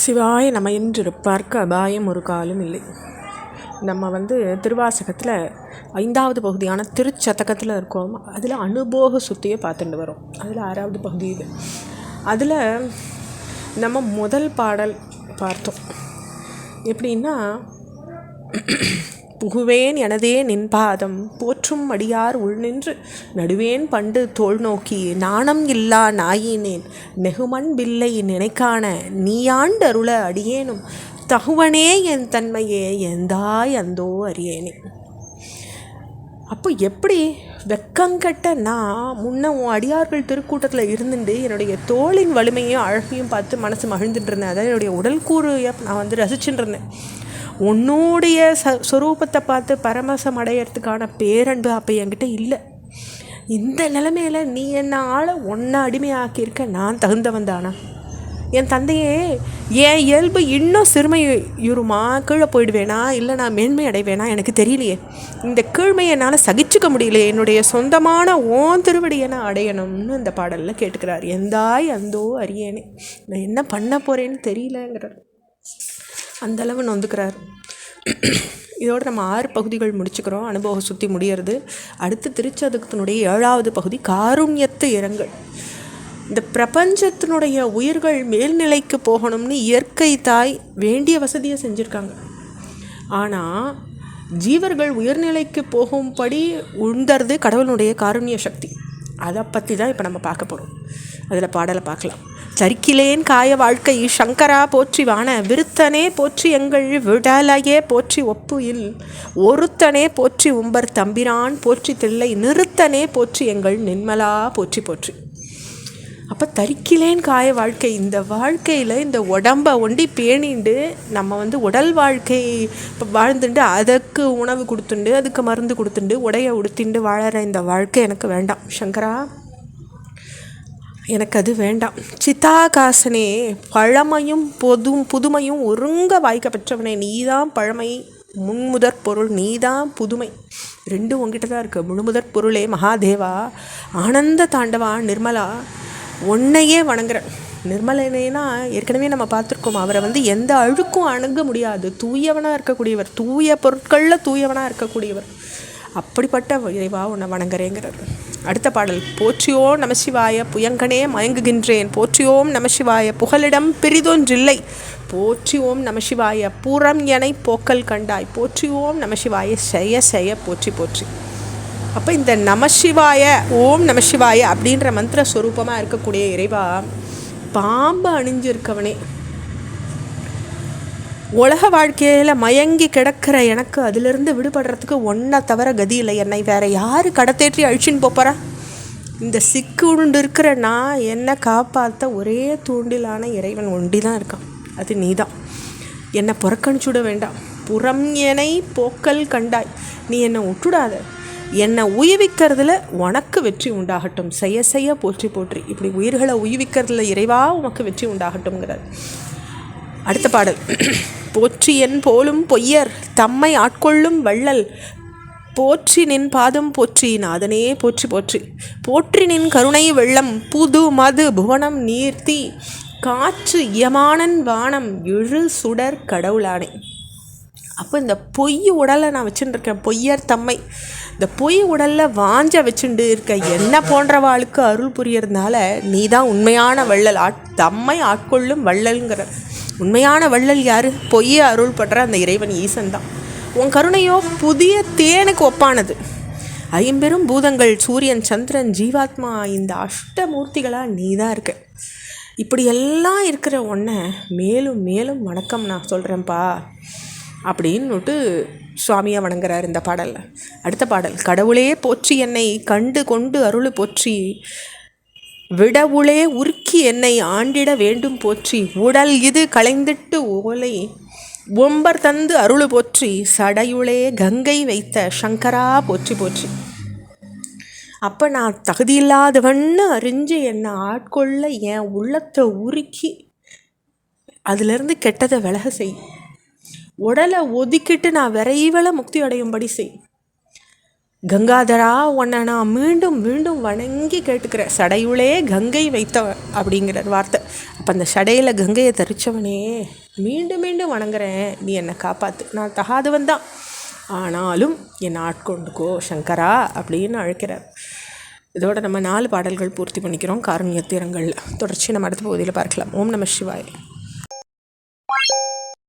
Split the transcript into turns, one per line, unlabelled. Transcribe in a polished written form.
சிவாய நம்ம என்றிருப்பார்க்கு அபாயம் ஒரு காலம் இல்லை. நம்ம திருவாசகத்தில் 5வது பகுதியான திருச்சதகத்தில் இருக்கோம். அதில் அனுபோக சுத்தியை பார்த்துட்டு வரோம். அதில் 6வது பகுதி இது. அதில் நம்ம முதல் பாடல் பார்த்தோம். எப்படின்னா, புகுவேன் எனதே நின்பாதம் போற்றும் அடியார் உள்நின்று நடுவேன் பண்டு தோல் நோக்கி நாணம் இல்லா நாயினேன் நெகுமண் பிள்ளை நினைக்கான நீயாண்டருள அடியேனும் தகுவனே என் தன்மையே எந்தாய் அந்தோ அறியேனே. அப்போ எப்படி வெக்கங்கட்ட நான் முன்ன உன் அடியார்கள் திருக்கூட்டத்தில் இருந்துட்டு என்னுடைய தோளின் வலிமையும் அழகையும் பார்த்து மனசு மகிழ்ந்துட்டு இருந்தேன். அதாவது என்னுடைய உடல் கூறுயை நான் ரசிச்சுட்டு இருந்தேன். உன்னுடைய ஸ்வரூபத்தை பார்த்து பரமசம் அடையிறதுக்கான பேரன்பு அப்போ என்கிட்ட இல்லை. இந்த நிலைமையில் நீ என்ன ஆளை ஒன்றை அடிமையாக்கியிருக்க நான் தகுந்தவன் தானா? என் தந்தையே, என் இயல்பு இன்னும் சிறுமையுறுமா, கீழே போயிடுவேனா, இல்லை நான் மேன்மை அடைவேனா எனக்கு தெரியலையே. இந்த கீழ்மையை என்னால் சகிச்சுக்க முடியலையே. என்னுடைய சொந்தமான ஓன் திருவடியை நான் அடையணும்னு இந்த பாடலில் கேட்டுக்கிறார். எந்தாய் அந்தோ அறியேனே, நான் என்ன பண்ண போகிறேன்னு தெரியலங்கிறார். அந்தளவு நொந்துக்கிறார். இதோடு நம்ம 6 பகுதிகள் முடிச்சுக்கிறோம். அனுபவ சுத்தி முடியறது. அடுத்து திருச்சதகத்தினுடைய 7வது பகுதி காருண்யத்து இரங்கல். இந்த பிரபஞ்சத்தினுடைய உயிர்கள் மேல்நிலைக்கு போகணும்னு இயற்கை தாய் வேண்டிய வசதியை செஞ்சுருக்காங்க. ஆனால் ஜீவர்கள் உயர்நிலைக்கு போகும்படி உணர்ந்தது கடவுளுடைய காருண்ய சக்தி. அதை பற்றி தான் இப்போ நம்ம பார்க்க போகிறோம். அதில் பாடலை பார்க்கலாம். சரிக்கிலேன் காய வாழ்க்கை சங்கரா போற்றி வான விருத்தனே போற்றி எங்கள் விடலையே போற்றி ஒப்புயில் ஒருத்தனே போற்றி உம்பர் தம்பிரான் போற்றி தில்லை நிறுத்தனே போற்றி எங்கள் நின்மலா போற்றி போற்றி. அப்போ தரிக்கிலேன் காய வாழ்க்கை, இந்த வாழ்க்கையில் இந்த உடம்பை ஒண்டி பேணிண்டு நம்ம உடல் வாழ்க்கை இப்போ வாழ்ந்துட்டு அதுக்கு உணவு கொடுத்துண்டு அதுக்கு மருந்து கொடுத்துண்டு உடைய உடுத்திண்டு வாழற இந்த வாழ்க்கை எனக்கு வேண்டாம் சங்கரா, எனக்கு அது வேண்டாம். சித்தாகாசனே, பழமையும் புதுமையும் ஒருங்க வாய்க்க பெற்றவனே, நீதான் பழமை முன்முதற் பொருள், நீதான் புதுமை, ரெண்டும் உங்ககிட்ட தான் இருக்குது. முழுமுதற் பொருளே மகாதேவா, ஆனந்த தாண்டவா, நிர்மலா, உன்னையே வணங்குறேன். நிர்மலனேனா ஏற்கனவே நம்ம பார்த்துருக்கோம். அவரை எந்த அழுக்கும் அணுக முடியாது. தூயவனாக இருக்கக்கூடியவர், தூய பொருட்களில் தூயவனாக இருக்கக்கூடியவர். அப்படிப்பட்ட இறைவா உன்னை வணங்குறேங்கிறார். அடுத்த பாடல் போற்றியோ நமசிவாய புயங்கனே மயங்குகின்றேன் போற்றியோம் நமசிவாய புகலிடம் பிரிதொன்றில்லை போற்றியோம் நமசிவாய பூரம் எனை போக்கல் கண்டாய் போற்றியோம் நமசிவாய செய்ய செய்ய போற்றி போற்றி. அப்போ இந்த நமசிவாய ஓம் நமசிவாய அப்படின்ற மந்திர ஸ்வரூபமாக இருக்கக்கூடிய இறைவா, பாம்பு அணிஞ்சிருக்கவனே, உலக வாழ்க்கையில் மயங்கி கிடக்கிற எனக்கு அதிலிருந்து விடுபடுறதுக்கு ஒன்றை தவிர கதி இல்லை. என்னை வேறு யார் கடத்தேற்றி அழிச்சின்னு போகிறா? இந்த சிக்குண்டு இருக்கிற நான் என்னை காப்பாற்ற ஒரே தூண்டிலான இறைவன் ஒண்டி தான் இருக்கான். அது நீ தான். என்னை புறக்கணிச்சுட வேண்டாம். புறம் எனை போக்கல் கண்டாய், நீ என்னை விட்டுடாத. என்னை உயிர்விக்கிறதுல உனக்கு வெற்றி உண்டாகட்டும், செய்ய செய்ய போற்றி போற்றி. இப்படி உயிர்களை உயிர்விக்கிறதுல இறைவா உனக்கு வெற்றி உண்டாகட்டும்ங்கிறார். அடுத்த பாடல் போற்றி என் போலும் பொய்யர் தம்மை ஆட்கொள்ளும் வள்ளல் போற்றி நின் பாதம் போற்றி நாதனே போற்றி போற்றி. போற்றி நின் கருணை வெள்ளம் புது மது புவனம் நீர்த்தி காற்று இயமானன் வானம் எழு சுடர் கடவுளானே. அப்போ இந்த பொய் உடலை நான் வச்சுட்டுருக்கேன். பொய்யர் தம்மை, இந்த பொய் உடலில் வாஞ்ச வச்சுட்டு இருக்க என்ன போன்றவாளுக்கு அருள் புரியறதுனால நீ தான் உண்மையான வள்ளல். தம்மை ஆட்கொள்ளும் வள்ளல்ங்கிற உண்மையான வள்ளல் யார்? பொய்யை அருள் படுற அந்த இறைவன் ஈசன் தான். உன் கருணையோ புதிய தேனுக்கு ஒப்பானது. 50 பூதங்கள், சூரியன், சந்திரன், ஜீவாத்மா, இந்த அஷ்டமூர்த்திகளாக நீ தான் இருக்க. இப்படியெல்லாம் இருக்கிற ஒன்றை மேலும் மேலும் வணக்கம் நான் சொல்கிறேன்ப்பா அப்படின்னுட்டு சுவாமியை வணங்குறார் இந்த பாடலில். அடுத்த பாடல் கடவுளே போற்றி என்னை கண்டு கொண்டு அருள் போற்றி விடவுளே உருக்கி என்னை ஆண்டிட வேண்டும் போற்றி உடல் இது களைந்திட்டு ஓலை ஒம்பர் தந்து அருள் போற்றி சடையுளே கங்கை வைத்த சங்கரா போற்றி போற்றி. அப்போ நான் தகுதியில்லாதவன்னு அறிஞ்சு என்னை ஆட்கொள்ள என் உள்ளத்தை உருக்கி அதிலிருந்து கெட்டதை விலக செய். உடலை ஒதுக்கிட்டு நான் விரைவில் முக்தி அடையும்படி செய். கங்காதரா உன்னை நான் மீண்டும் மீண்டும் வணங்கி கேட்டுக்கிறேன், சடையுளே கங்கை வைத்த அப்படிங்கிற வார்த்தை. அப்போ அந்த சடையில் கங்கையை தரித்தவனே மீண்டும் மீண்டும் வணங்குறேன், நீ என்னை காப்பாற்று, நான் தகாதவன் தான், ஆனாலும் என்னை ஆட்கொண்டுக்கோ சங்கரா அப்படின்னு அழைக்கிறார். இதோட நம்ம 4 பாடல்கள் பூர்த்தி பண்ணிக்கிறோம் காருண்ய தீரங்களில். தொடர்ச்சி நம்ம அடுத்த பகுதியில் பார்க்கலாம். ஓம் நம சிவாய்.